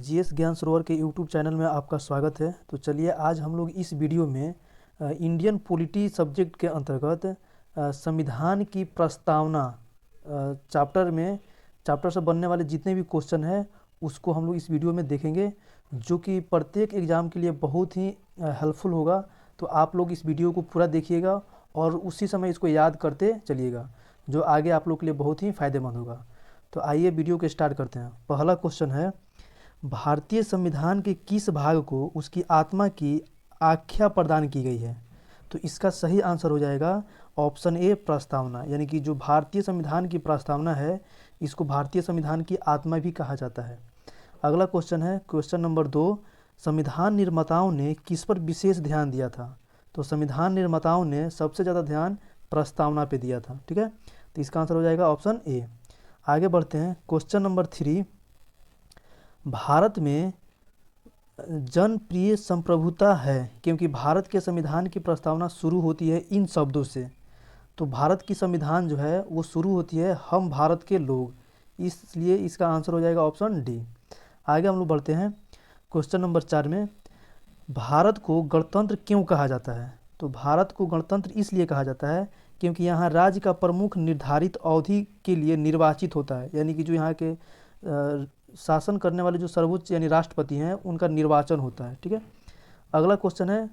GS ज्ञान सरोवर के YouTube channel में आपका स्वागत है। तो चलिए आज हम लोग इस वीडियो में इंडियन पॉलिटी सब्जेक्ट के अंतर्गत संविधान की प्रस्तावना चैप्टर से बनने वाले जितने भी क्वेश्चन हैं उसको हम लोग इस वीडियो में देखेंगे, जो कि प्रत्येक एग्ज़ाम के लिए बहुत ही हेल्पफुल होगा। तो आप लोग इस वीडियो को पूरा देखिएगा और उसी समय इसको याद करते चलिएगा, जो आगे आप लोग के लिए बहुत ही फ़ायदेमंद होगा। तो आइए वीडियो को स्टार्ट करते हैं। पहला क्वेश्चन है, भारतीय संविधान के किस भाग को उसकी आत्मा की आख्या प्रदान की गई है? तो इसका सही आंसर हो जाएगा ऑप्शन ए प्रस्तावना, यानी कि जो भारतीय संविधान की प्रस्तावना है इसको भारतीय संविधान की आत्मा भी कहा जाता है। अगला क्वेश्चन है क्वेश्चन नंबर 2, संविधान निर्माताओं ने किस पर विशेष ध्यान दिया था? तो संविधान निर्माताओं ने सबसे ज़्यादा ध्यान प्रस्तावना पे दिया था। ठीक है, तो इसका आंसर हो जाएगा ऑप्शन ए। आगे बढ़ते हैं क्वेश्चन नंबर 3, भारत में जनप्रिय संप्रभुता है क्योंकि भारत के संविधान की प्रस्तावना शुरू होती है इन शब्दों से। तो भारत की संविधान जो है वो शुरू होती है हम भारत के लोग, इसलिए इसका आंसर हो जाएगा ऑप्शन डी। आगे हम लोग बढ़ते हैं क्वेश्चन नंबर 4 में, भारत को गणतंत्र क्यों कहा जाता है? तो भारत को गणतंत्र इसलिए कहा जाता है क्योंकि यहाँ राज्य का प्रमुख निर्धारित अवधि के लिए निर्वाचित होता है, यानी कि जो यहाँ के शासन करने वाले जो सर्वोच्च यानी राष्ट्रपति हैं उनका निर्वाचन होता है। ठीक है, अगला क्वेश्चन है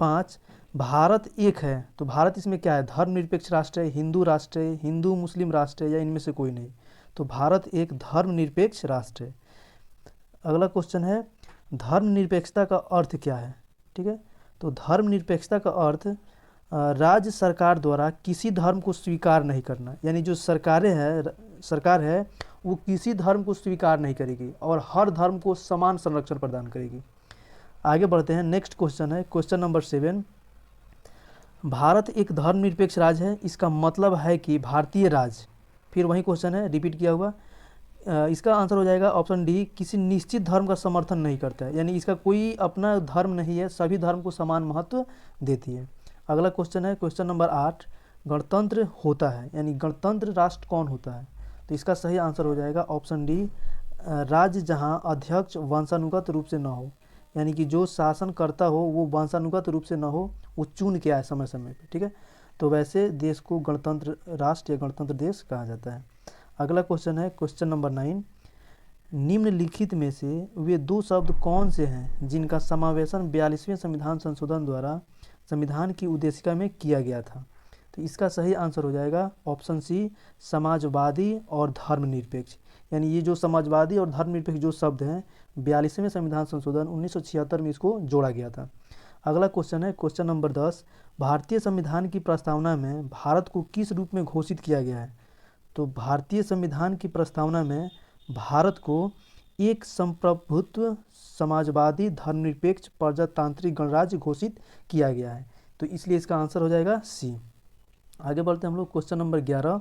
5, भारत एक है। तो भारत इसमें क्या है? धर्मनिरपेक्ष राष्ट्र है, हिंदू राष्ट्र है, हिंदू मुस्लिम राष्ट्र है, या इनमें से कोई नहीं? तो भारत एक धर्मनिरपेक्ष राष्ट्र है। अगला क्वेश्चन है, धर्मनिरपेक्षता का अर्थ क्या है? ठीक है, तो धर्मनिरपेक्षता का अर्थ राज्य सरकार द्वारा किसी धर्म को स्वीकार नहीं करना, यानी जो सरकार है वो किसी धर्म को स्वीकार नहीं करेगी और हर धर्म को समान संरक्षण प्रदान करेगी। आगे बढ़ते हैं, नेक्स्ट क्वेश्चन है क्वेश्चन नंबर 7, भारत एक धर्मनिरपेक्ष राज्य है, इसका मतलब है कि भारतीय राज्य, फिर वही क्वेश्चन है रिपीट किया हुआ, इसका आंसर हो जाएगा ऑप्शन डी, किसी निश्चित धर्म का समर्थन नहीं करता है, यानी इसका कोई अपना धर्म नहीं है, सभी धर्म को समान महत्व देती है। अगला क्वेश्चन है क्वेश्चन नंबर 8, गणतंत्र होता है यानी गणतंत्र राष्ट्र कौन होता है? तो इसका सही आंसर हो जाएगा ऑप्शन डी, राज्य जहां अध्यक्ष वंशानुगत रूप से न हो, यानी कि जो शासन करता हो वो वंशानुगत रूप से न हो, वो चुन के आए समय समय पे। ठीक है, तो वैसे देश को गणतंत्र राष्ट्र या गणतंत्र देश कहा जाता है। अगला क्वेश्चन है क्वेश्चन नंबर 9, निम्नलिखित में से वे दो शब्द कौन से हैं जिनका समावेशन 42वें संविधान संशोधन द्वारा संविधान की उद्देशिका में किया गया था? तो इसका सही आंसर हो जाएगा ऑप्शन सी, समाजवादी और धर्मनिरपेक्ष, यानी ये जो समाजवादी और धर्मनिरपेक्ष जो शब्द हैं 42वें संविधान संशोधन 1976 में इसको जोड़ा गया था। अगला क्वेश्चन है क्वेश्चन नंबर 10, भारतीय संविधान की प्रस्तावना में भारत को किस रूप में घोषित किया गया है? तो भारतीय संविधान की प्रस्तावना में भारत को एक संप्रभुत्व समाजवादी धर्मनिरपेक्ष प्रजातांत्रिक गणराज्य घोषित किया गया है, तो इसलिए इसका आंसर हो जाएगा सी। आगे बढ़ते हैं हम लोग क्वेश्चन नंबर 11,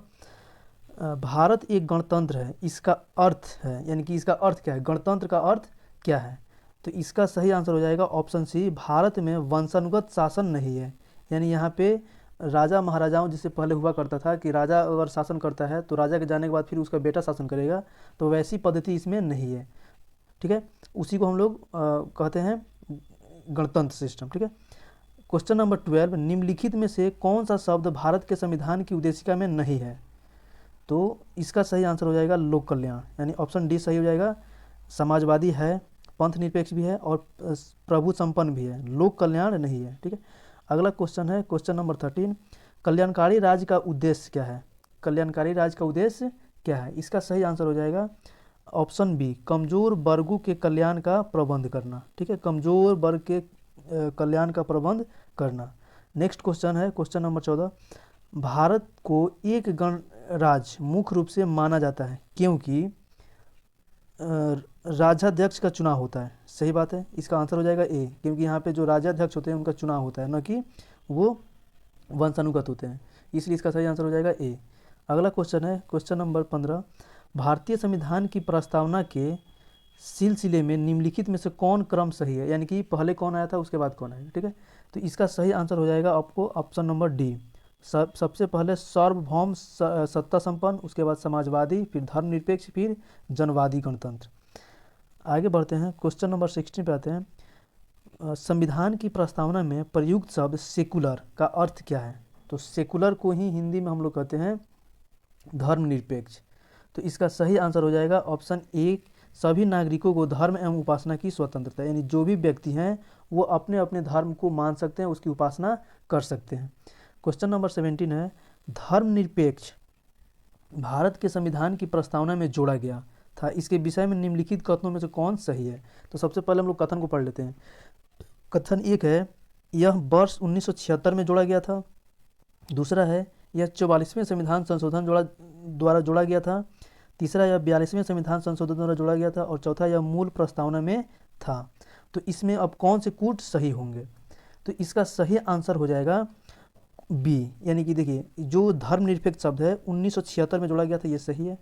भारत एक गणतंत्र है, इसका अर्थ है, यानी कि इसका अर्थ क्या है, गणतंत्र का अर्थ क्या है? तो इसका सही आंसर हो जाएगा ऑप्शन सी, भारत में वंशानुगत शासन नहीं है, यानी यहाँ पे राजा महाराजाओं जिससे पहले हुआ करता था कि राजा अगर शासन करता है तो राजा के जाने के बाद फिर उसका बेटा शासन करेगा, तो वैसी पद्धति इसमें नहीं है। ठीक है, उसी को हम लोग कहते हैं गणतंत्र सिस्टम। ठीक है, क्वेश्चन नंबर 12, निम्नलिखित में से कौन सा शब्द भारत के संविधान की उद्देशिका में नहीं है? तो इसका सही आंसर हो जाएगा लोक कल्याण, यानी ऑप्शन डी सही हो जाएगा। समाजवादी है, पंथ निरपेक्ष भी है और प्रभु संपन्न भी है, लोक कल्याण नहीं है। ठीक है, अगला क्वेश्चन है क्वेश्चन नंबर 13, कल्याणकारी राज्य का उद्देश्य क्या है? कल्याणकारी राज्य का उद्देश्य क्या है? इसका सही आंसर हो जाएगा ऑप्शन बी, कमजोर वर्गों के कल्याण का प्रबंध करना। ठीक है, कमजोर वर्ग के कल्याण का प्रबंध करना। नेक्स्ट क्वेश्चन है क्वेश्चन नंबर 14, भारत को एक गणराज्य मुख्य रूप से माना जाता है क्योंकि राजाध्यक्ष का चुनाव होता है। सही बात है, इसका आंसर हो जाएगा ए, क्योंकि यहाँ पे जो राजाध्यक्ष होते हैं उनका चुनाव होता है, न कि वो वंशानुगत होते हैं, इसलिए इसका सही आंसर हो जाएगा ए। अगला क्वेश्चन है क्वेश्चन नंबर 15, भारतीय संविधान की प्रस्तावना के सिलसिले में निम्नलिखित में से कौन क्रम सही है, यानी कि पहले कौन आया था उसके बाद कौन आएगा? ठीक है, तो इसका सही आंसर हो जाएगा आपको ऑप्शन नंबर डी, सबसे पहले सार्वभौम सत्ता संपन्न, उसके बाद समाजवादी, फिर धर्मनिरपेक्ष, फिर जनवादी गणतंत्र। आगे बढ़ते हैं, क्वेश्चन नंबर 16 पे आते हैं। संविधान की प्रस्तावना में प्रयुक्त शब्द सेकुलर का अर्थ क्या है? तो सेकुलर को ही हिंदी में हम लोग कहते हैं धर्मनिरपेक्ष। तो इसका सही आंसर हो जाएगा ऑप्शन ए, सभी नागरिकों को धर्म एवं उपासना की स्वतंत्रता, यानी जो भी व्यक्ति हैं वो अपने अपने धर्म को मान सकते हैं, उसकी उपासना कर सकते हैं। क्वेश्चन नंबर 17 है, धर्मनिरपेक्ष भारत के संविधान की प्रस्तावना में जोड़ा गया था, इसके विषय में निम्नलिखित कथनों में से कौन सही है? तो सबसे पहले हम लोग कथन को पढ़ लेते हैं। कथन एक है, यह वर्ष 1976 में जोड़ा गया था। दूसरा है, यह 44वें संविधान संशोधन द्वारा जोड़ा गया था। तीसरा, यह 42वें संविधान संशोधन द्वारा जोड़ा गया था। और चौथा, यह मूल प्रस्तावना में था। तो इसमें अब कौन से कूट सही होंगे? तो इसका सही आंसर हो जाएगा बी, यानी कि देखिए जो धर्मनिरपेक्ष शब्द है 1976 में जोड़ा गया था, ये सही है।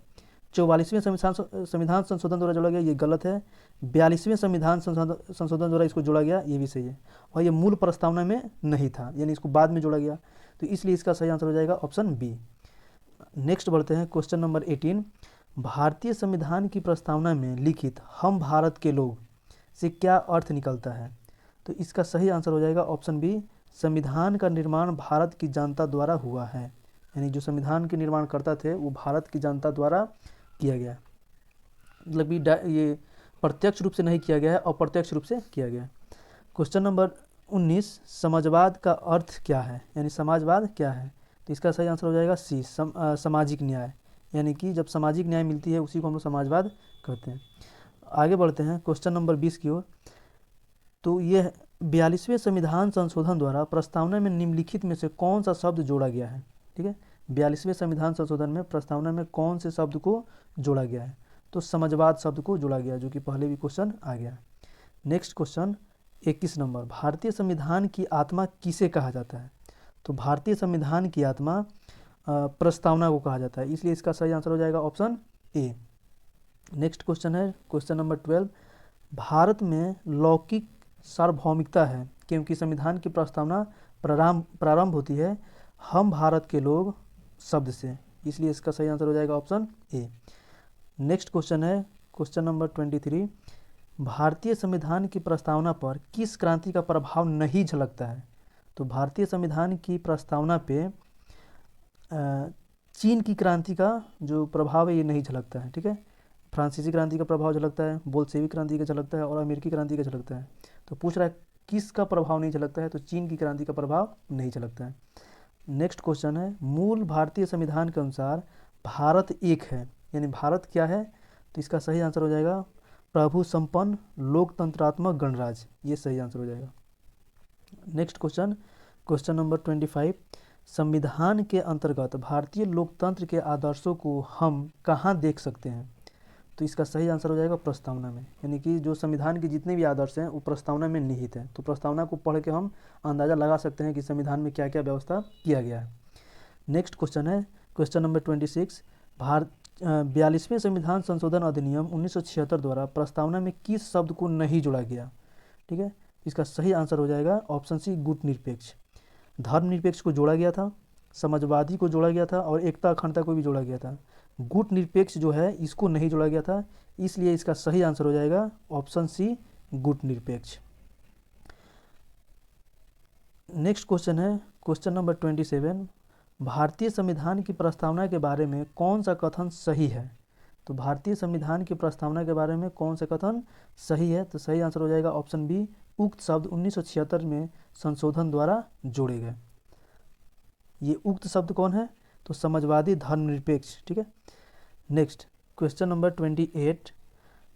44वें संविधान संशोधन द्वारा जोड़ा गया, ये गलत है। 42वें संविधान संशोधन द्वारा इसको जोड़ा गया, ये भी सही है। और ये मूल प्रस्तावना में नहीं था, यानी इसको बाद में जोड़ा गया, तो इसलिए इसका सही आंसर हो जाएगा ऑप्शन बी। नेक्स्ट बढ़ते हैं, क्वेश्चन नंबर 18, भारतीय संविधान की प्रस्तावना में लिखित हम भारत के लोग से क्या अर्थ निकलता है? तो इसका सही आंसर हो जाएगा ऑप्शन बी, संविधान का निर्माण भारत की जनता द्वारा हुआ है, यानी जो संविधान के निर्माण करता थे वो भारत की जनता द्वारा किया गया, मतलब ये प्रत्यक्ष रूप से नहीं किया गया है, अप्रत्यक्ष रूप से किया गया। क्वेश्चन नंबर 19, समाजवाद का अर्थ क्या है, यानी समाजवाद क्या है? तो इसका सही आंसर हो जाएगा सी, सामाजिक न्याय, यानी कि जब सामाजिक न्याय मिलती है उसी को हम लोग समाजवाद कहते हैं। आगे बढ़ते हैं क्वेश्चन नंबर 20 की ओर। तो यह 42वें संविधान संशोधन द्वारा प्रस्तावना में निम्नलिखित में से कौन सा शब्द जोड़ा गया है? ठीक है, 42वें संविधान संशोधन में प्रस्तावना में कौन से शब्द को जोड़ा गया है? तो समाजवाद शब्द को जोड़ा गया, जो कि पहले भी क्वेश्चन आ गया। नेक्स्ट क्वेश्चन 21 नंबर, भारतीय संविधान की आत्मा किसे कहा जाता है? तो भारतीय संविधान की आत्मा प्रस्तावना को कहा जाता है, इसलिए इसका सही आंसर हो जाएगा ऑप्शन ए। नेक्स्ट क्वेश्चन है क्वेश्चन नंबर 12, भारत में लौकिक सार्वभौमिकता है क्योंकि संविधान की प्रस्तावना प्रारंभ होती है हम भारत के लोग शब्द से, इसलिए इसका सही आंसर हो जाएगा ऑप्शन ए। नेक्स्ट क्वेश्चन है क्वेश्चन नंबर 23, भारतीय संविधान की प्रस्तावना पर किस क्रांति का प्रभाव नहीं झलकता है? तो भारतीय संविधान की प्रस्तावना पे चीन की क्रांति का जो प्रभाव है ये नहीं झलकता है। ठीक है, फ्रांसीसी क्रांति का प्रभाव झलकता है, बोल्शेविक क्रांति का झलकता है और अमेरिकी क्रांति का झलकता है। तो पूछ रहा है किसका प्रभाव नहीं झलकता है? तो चीन की क्रांति का प्रभाव नहीं झलकता है। नेक्स्ट क्वेश्चन है, मूल भारतीय संविधान के अनुसार भारत एक है, यानी भारत क्या है? तो इसका सही आंसर हो जाएगा प्रभु संपन्न लोकतंत्रात्मक गणराज्य, ये सही आंसर हो जाएगा। नेक्स्ट क्वेश्चन क्वेश्चन नंबर 25, संविधान के अंतर्गत भारतीय लोकतंत्र के आदर्शों को हम कहाँ देख सकते हैं? तो इसका सही आंसर हो जाएगा प्रस्तावना में, यानी कि जो संविधान के जितने भी आदर्श हैं वो प्रस्तावना में निहित हैं। तो प्रस्तावना को पढ़ के हम अंदाज़ा लगा सकते हैं कि संविधान में क्या क्या व्यवस्था किया गया है। नेक्स्ट क्वेश्चन है क्वेश्चन नंबर 26, 42वें संविधान संशोधन अधिनियम 1976 द्वारा प्रस्तावना में किस शब्द को नहीं जोड़ा गया? ठीक है, इसका सही आंसर हो जाएगा ऑप्शन सी, गुटनिरपेक्ष। धर्मनिरपेक्ष को जोड़ा गया था, समाजवादी को जोड़ा गया था और एकता अखंडता को भी जोड़ा गया था। गुटनिरपेक्ष जो है इसको नहीं जोड़ा गया था, इसलिए इसका सही आंसर हो जाएगा ऑप्शन सी, गुटनिरपेक्ष। नेक्स्ट क्वेश्चन है क्वेश्चन नंबर 27, भारतीय संविधान की प्रस्तावना के बारे में कौन सा कथन सही है? तो भारतीय संविधान की प्रस्तावना के बारे में कौन सा कथन सही है? तो सही आंसर हो जाएगा ऑप्शन बी, उक्त शब्द 1976 में संशोधन द्वारा जोड़े गए। ये उक्त शब्द कौन है? तो समाजवादी धर्मनिरपेक्ष। ठीक है, नेक्स्ट क्वेश्चन नंबर 28,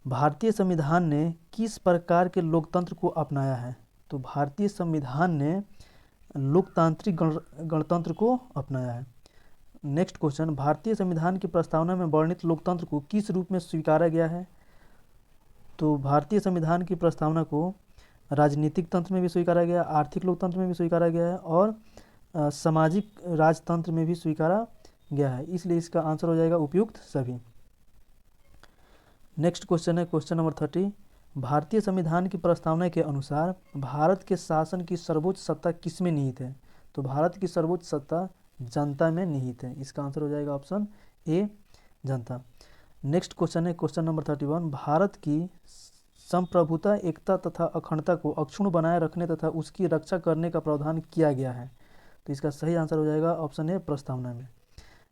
भारतीय संविधान ने किस प्रकार के लोकतंत्र को अपनाया है? तो भारतीय संविधान ने लोकतांत्रिक गणतंत्र को अपनाया है। नेक्स्ट क्वेश्चन, भारतीय संविधान की प्रस्तावना में वर्णित लोकतंत्र को किस रूप में स्वीकारा गया है? तो भारतीय संविधान की प्रस्तावना को राजनीतिक तंत्र में भी स्वीकारा गया, आर्थिक लोकतंत्र में भी स्वीकारा गया है और सामाजिक राजतंत्र में भी स्वीकारा गया है, इसलिए इसका आंसर हो जाएगा उपयुक्त सभी। नेक्स्ट क्वेश्चन है क्वेश्चन नंबर 30, भारतीय संविधान की प्रस्तावना के अनुसार भारत के शासन की सर्वोच्च सत्ता किसमें निहित है? तो भारत की सर्वोच्च सत्ता जनता में निहित है, इसका आंसर हो जाएगा option A, Janata. Next question है क्वेश्चन नंबर 31, भारत की संप्रभुता, एकता तथा अखंडता को अक्षुण्ण बनाए रखने तथा उसकी रक्षा करने का प्रावधान किया गया है। तो इसका सही आंसर हो जाएगा ऑप्शन ए प्रस्तावना में।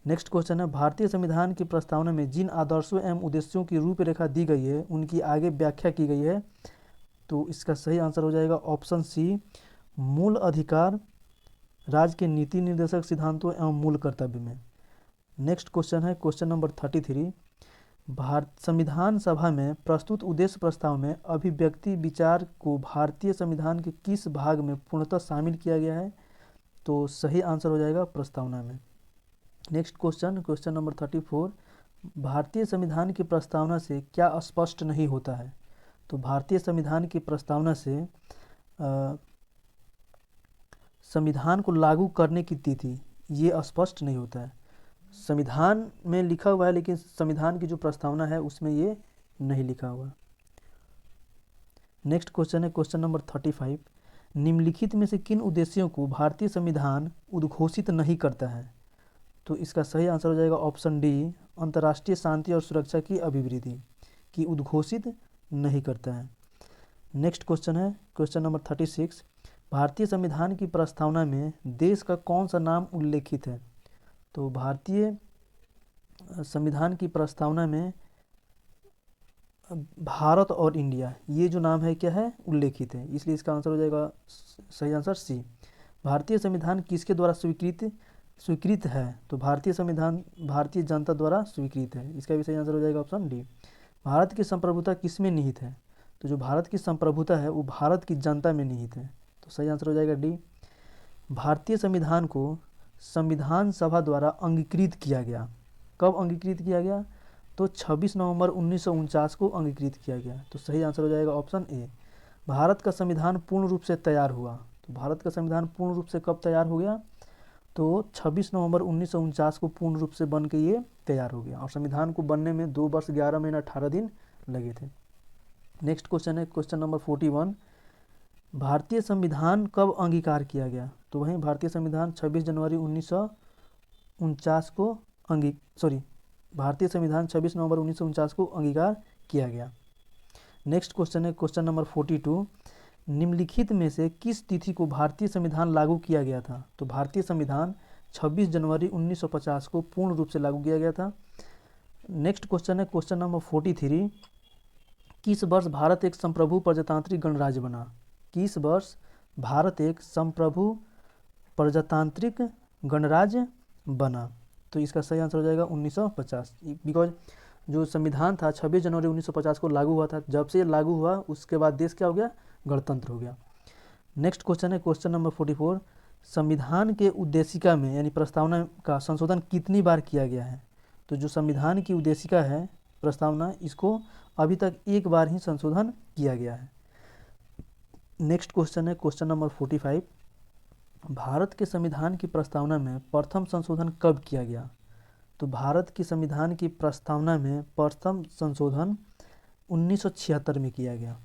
नेक्स्ट क्वेश्चन है, भारतीय संविधान की प्रस्तावना में जिन आदर्शों एवं उद्देश्यों की रूपरेखा दी गई है उनकी आगे व्याख्या की गई है। तो इसका सही आंसर हो जाएगा ऑप्शन सी, मूल अधिकार, राज्य के नीति निर्देशक सिद्धांतों एवं मूल कर्तव्य में। नेक्स्ट क्वेश्चन है क्वेश्चन नंबर 33, संविधान सभा में प्रस्तुत उद्देश्य प्रस्ताव में अभिव्यक्ति विचार को भारतीय संविधान के किस भाग में पूर्णतः शामिल किया गया है। तो सही आंसर हो जाएगा प्रस्तावना में। नेक्स्ट क्वेश्चन नंबर 34, भारतीय संविधान की प्रस्तावना से क्या स्पष्ट नहीं होता है। तो भारतीय संविधान की प्रस्तावना से संविधान को लागू करने की तिथि ये स्पष्ट नहीं होता है। संविधान में लिखा हुआ है लेकिन संविधान की जो प्रस्तावना है उसमें ये नहीं लिखा हुआ। नेक्स्ट क्वेश्चन है क्वेश्चन नंबर 35, निम्नलिखित में से किन उद्देश्यों को भारतीय संविधान उद्घोषित नहीं करता है। तो इसका सही आंसर हो जाएगा ऑप्शन डी, अंतर्राष्ट्रीय शांति और सुरक्षा की अभिवृद्धि की उद्घोषित नहीं करता है। नेक्स्ट क्वेश्चन है क्वेश्चन नंबर 36, भारतीय संविधान की प्रस्तावना में देश का कौन सा नाम उल्लेखित है। तो भारतीय संविधान की प्रस्तावना में भारत और इंडिया ये जो नाम है क्या है उल्लेखित है, इसलिए इसका आंसर हो जाएगा सही आंसर सी। भारतीय संविधान किसके द्वारा स्वीकृत है। तो भारतीय संविधान भारतीय जनता द्वारा स्वीकृत है, इसका भी सही आंसर हो जाएगा ऑप्शन डी। भारत की संप्रभुता किसमें निहित है। तो जो भारत की संप्रभुता है वो भारत की जनता में निहित है, तो सही आंसर हो जाएगा डी। भारतीय संविधान को संविधान सभा द्वारा अंगीकृत किया गया, कब अंगीकृत किया गया। तो 26 नवंबर 1949 को अंगीकृत किया गया, तो सही आंसर हो जाएगा ऑप्शन ए। भारत का संविधान पूर्ण रूप से तैयार हुआ। तो भारत का संविधान पूर्ण रूप से कब तैयार हो गया। तो 26 नवंबर 1949 को पूर्ण रूप से बन के ये तैयार हो गया और संविधान को बनने में 2 वर्ष 11 महीना 18 दिन लगे थे। नेक्स्ट क्वेश्चन है क्वेश्चन नंबर 41, भारतीय संविधान कब अंगीकार किया गया। तो वहीं भारतीय संविधान 26 जनवरी 1949 को भारतीय संविधान 26 नवंबर 1949 को अंगीकार किया गया। नेक्स्ट क्वेश्चन है क्वेश्चन नंबर 42, निम्नलिखित में से किस तिथि को भारतीय संविधान लागू किया गया था। तो भारतीय संविधान 26 जनवरी 1950 को पूर्ण रूप से लागू किया गया था। नेक्स्ट क्वेश्चन है क्वेश्चन नंबर 43, किस वर्ष भारत एक संप्रभु प्रजातांत्रिक गणराज्य बना। किस वर्ष भारत एक संप्रभु प्रजातांत्रिक गणराज्य बना। तो इसका सही आंसर हो जाएगा 1950, बिकॉज जो संविधान था 26 जनवरी 1950 को लागू हुआ था, जब से लागू हुआ उसके बाद देश क्या हो गया, गणतंत्र हो गया। नेक्स्ट क्वेश्चन है क्वेश्चन नंबर 44, संविधान के उद्देशिका में यानी प्रस्तावना का संशोधन कितनी बार किया गया है। तो जो संविधान की उद्देशिका है प्रस्तावना, इसको अभी तक एक बार ही संशोधन किया गया है। नेक्स्ट क्वेश्चन है क्वेश्चन नंबर 45, भारत के संविधान की प्रस्तावना में प्रथम संशोधन कब किया गया। तो भारत की संविधान की प्रस्तावना में प्रथम संशोधन 1976 में किया गया।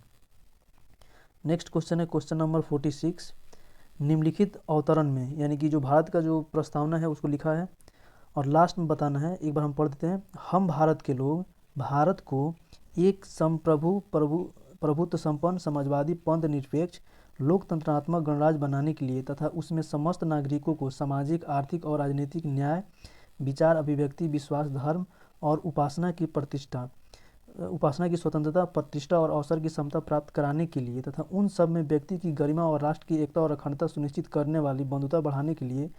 नेक्स्ट क्वेश्चन है क्वेश्चन नंबर 46, निम्नलिखित अवतरण में यानी कि जो भारत का जो प्रस्तावना है उसको लिखा है और लास्ट में बताना है, एक बार हम पढ़ देते हैं। हम भारत के लोग भारत को एक प्रभुत्व संपन्न समाजवादी पंथ निरपेक्ष लोकतंत्रात्मक गणराज्य बनाने के लिए तथा उसमें समस्त नागरिकों को सामाजिक, आर्थिक और राजनीतिक न्याय, विचार, अभिव्यक्ति, विश्वास, धर्म और उपासना की स्वतंत्रता, प्रतिष्ठा और अवसर की समता प्राप्त कराने के लिए तथा उन सब में व्यक्ति की गरिमा और राष्ट्र की एकता और अखंडता सुनिश्चित करने वाली बंधुता बढ़ाने के लिए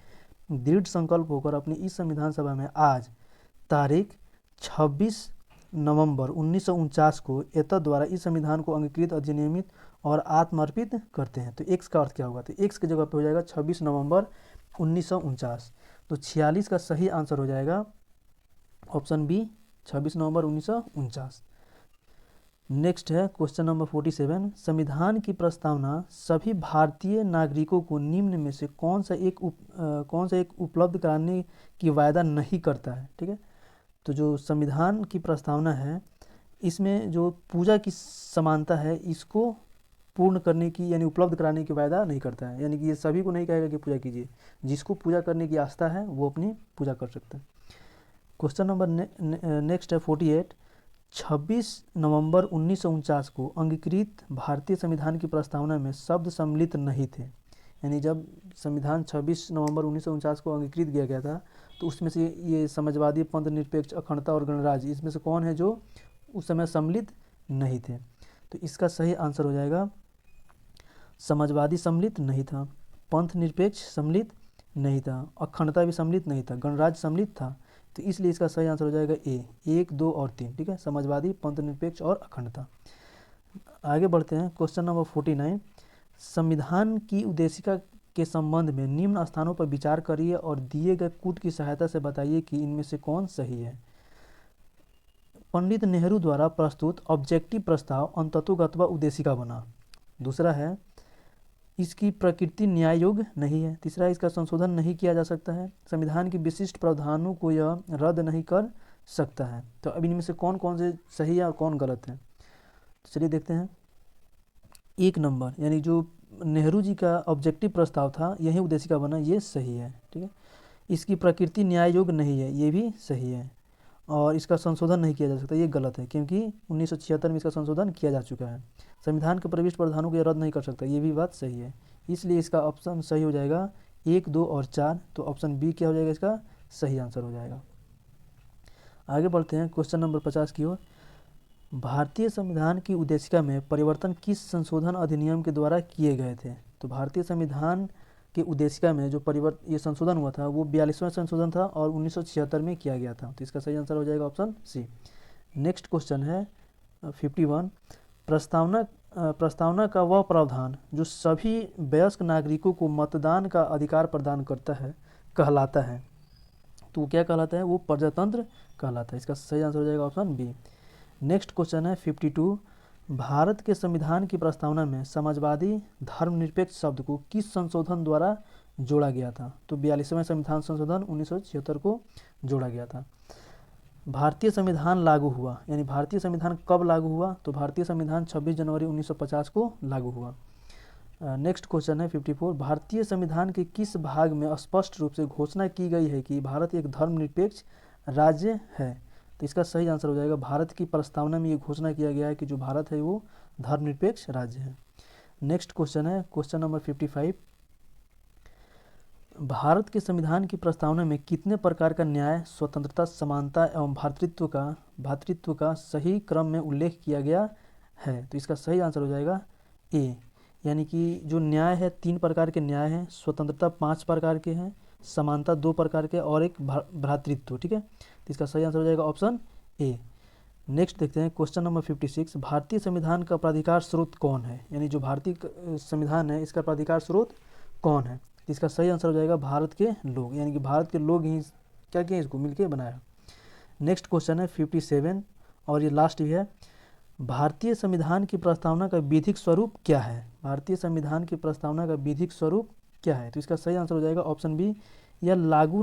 दृढ़ संकल्प होकर अपनी इस संविधान सभा में आज तारीख 26 नवंबर 1949 को एतद द्वारा इस संविधान को अंगीकृत, अधिनियमित और आत्मर्पित करते हैं। तो एक्स का अर्थ क्या होगा। तो एक्स की जगह पे हो जाएगा 26 नवंबर 1949। तो 46 का सही आंसर हो जाएगा ऑप्शन बी, 26 नवंबर 1949। नेक्स्ट है क्वेश्चन नंबर 47, संविधान की प्रस्तावना सभी भारतीय नागरिकों को निम्न में से कौन सा एक उपलब्ध कराने की वायदा नहीं करता है। ठीक है, तो जो संविधान की प्रस्तावना है इसमें जो पूजा की समानता है इसको पूर्ण करने की यानी उपलब्ध कराने की वायदा नहीं करता है, यानी कि ये सभी को नहीं कहेगा कि पूजा कीजिए, जिसको पूजा करने की आस्था है वो अपनी पूजा कर सकता है। क्वेश्चन नंबर नेक्स्ट है 48, 26 नवंबर 1949 को अंगीकृत भारतीय संविधान की प्रस्तावना में शब्द सम्मिलित नहीं थे। यानी जब संविधान 26 नवंबर 1949 को अंगीकृत किया गया था तो उसमें से ये समाजवादी, पंथ निरपेक्ष, अखंडता और गणराज्य, इसमें से कौन है जो उस समय सम्मिलित नहीं थे? तो इसका सही आंसर हो जाएगा समाजवादी सम्मिलित नहीं था, पंथ निरपेक्ष सम्मिलित नहीं था, अखंडता भी सम्मिलित नहीं था, गणराज्य सम्मिलित था। तो इसलिए इसका सही आंसर हो जाएगा ए, 1, 2 और 3। ठीक है, समाजवादी, पंथ निरपेक्ष और अखंडता। आगे बढ़ते हैं, क्वेश्चन नंबर 49। संविधान की उद्देशिका के संबंध में निम्न स्थानों पर विचार करिए और दिए गए कूट की सहायता से बताइए कि इनमें से कौन सही है। पंडित नेहरू द्वारा प्रस्तुत ऑब्जेक्टिव प्रस्ताव अंततोगत्वा उद्देशिका बना। दूसरा है इसकी प्रकृति न्याय योग्य नहीं है। तीसरा, इसका संशोधन नहीं किया जा सकता है। संविधान की विशिष्ट प्रावधानों को यह रद्द नहीं कर सकता है। तो अब इनमें से कौन कौन से सही है और कौन गलत है? तो चलिए देखते हैं। 1 नंबर यानी जो नेहरू जी का ऑब्जेक्टिव प्रस्ताव था, यही उद्देशिका बना, ये सही है। ठीक है, इसकी प्रकृति न्याय योग्य नहीं है, ये भी सही है। और इसका संशोधन नहीं किया जा सकता, ये गलत है, क्योंकि 1976 में इसका संशोधन किया जा चुका है। संविधान के प्रविष्ट प्रावधानों को यह रद्द नहीं कर सकता, ये भी बात सही है। इसलिए इसका ऑप्शन सही हो जाएगा 1, 2 और 4। तो ऑप्शन बी क्या हो जाएगा? इसका सही आंसर हो जाएगा। आगे बढ़ते हैं क्वेश्चन नंबर 50 की ओर। भारतीय संविधान की उद्देशिका में परिवर्तन किस संशोधन अधिनियम के द्वारा किए गए थे? तो भारतीय संविधान की उद्देशिका में जो ये संशोधन हुआ था वो 42वां संशोधन था और 1976 में किया गया था। तो इसका सही आंसर हो जाएगा ऑप्शन सी। नेक्स्ट क्वेश्चन है 51। प्रस्तावना का वह प्रावधान जो सभी वयस्क नागरिकों को मतदान का अधिकार प्रदान करता है कहलाता है। तो क्या कहलाता है? वो प्रजातंत्र कहलाता है। इसका सही आंसर हो जाएगा ऑप्शन बी। नेक्स्ट क्वेश्चन है 52। भारत के संविधान की प्रस्तावना में समाजवादी धर्मनिरपेक्ष शब्द को किस संशोधन द्वारा जोड़ा गया था? तो 42वां संविधान संशोधन 1976 को जोड़ा गया था। भारतीय संविधान लागू हुआ, यानी भारतीय संविधान कब लागू हुआ? तो भारतीय संविधान 26 जनवरी 1950 को लागू हुआ। नेक्स्ट क्वेश्चन है 54। भारतीय संविधान के किस भाग में स्पष्ट रूप से घोषणा की गई है कि भारत एक धर्मनिरपेक्ष राज्य है? तो इसका सही आंसर हो जाएगा भारत की प्रस्तावना में ये घोषणा किया गया है कि जो भारत है वो धर्मनिरपेक्ष राज्य है। नेक्स्ट क्वेश्चन है क्वेश्चन नंबर 55। भारत के संविधान की प्रस्तावना में कितने प्रकार का न्याय, स्वतंत्रता, समानता एवं भ्रातृत्व का सही क्रम में उल्लेख किया गया है? तो इसका सही आंसर हो जाएगा ए, यानी कि जो न्याय है 3 प्रकार के न्याय हैं, स्वतंत्रता 5 प्रकार के हैं, समानता 2 प्रकार के और एक भ्रातृत्व। ठीक है, तो इसका सही आंसर हो जाएगा ऑप्शन ए। नेक्स्ट देखते हैं क्वेश्चन नंबर 56। भारतीय संविधान का प्राधिकार स्रोत कौन है? यानी जो भारतीय संविधान है इसका प्राधिकार स्रोत कौन है? इसका सही आंसर हो जाएगा भारत के लोग, यानी कि भारत के लोग ही क्या किए, इसको मिलकर बनाया। नेक्स्ट क्वेश्चन है 57 और ये लास्ट भी है। भारतीय संविधान की प्रस्तावना का विधिक स्वरूप क्या है? भारतीय संविधान की प्रस्तावना का विधिक स्वरूप क्या है? तो इसका सही आंसर हो जाएगा ऑप्शन बी, यह लागू